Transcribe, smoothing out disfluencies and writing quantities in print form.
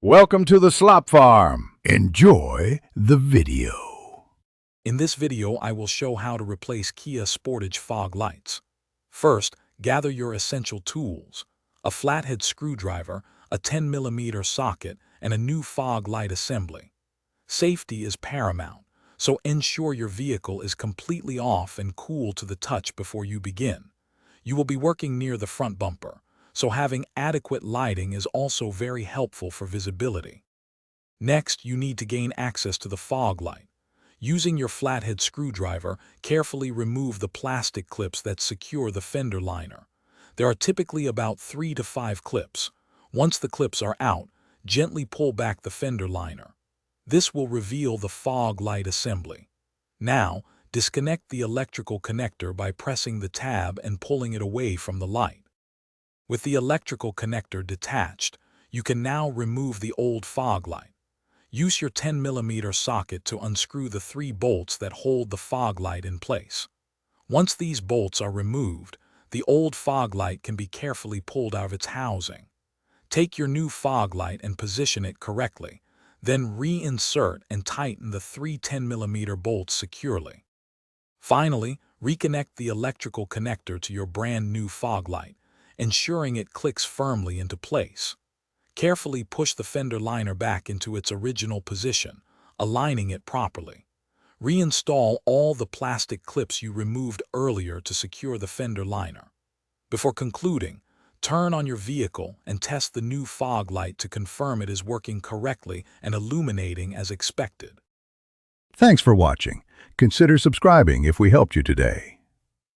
Welcome to the Slop Farm. Enjoy the video. In this video, I will show how to replace Kia Sportage fog lights. First, gather your essential tools: a flathead screwdriver, a 10mm socket, and a new fog light assembly. Safety is paramount, so ensure your vehicle is completely off and cool to the touch before you begin. You will be working near the front bumper, so having adequate lighting is also very helpful for visibility. Next, you need to gain access to the fog light. Using your flathead screwdriver, carefully remove the plastic clips that secure the fender liner. There are typically about 3 to 5 clips. Once the clips are out, gently pull back the fender liner. This will reveal the fog light assembly. Now, disconnect the electrical connector by pressing the tab and pulling it away from the light. With the electrical connector detached, you can now remove the old fog light. Use your 10mm socket to unscrew the 3 bolts that hold the fog light in place. Once these bolts are removed, the old fog light can be carefully pulled out of its housing. Take your new fog light and position it correctly, then reinsert and tighten the 3 10mm bolts securely. Finally, reconnect the electrical connector to your brand new fog light, ensuring it clicks firmly into place. Carefully push the fender liner back into its original position, aligning it properly. Reinstall all the plastic clips you removed earlier to secure the fender liner. Before concluding, turn on your vehicle and test the new fog light to confirm it is working correctly and illuminating as expected. Thanks for watching. Consider subscribing if we helped you today.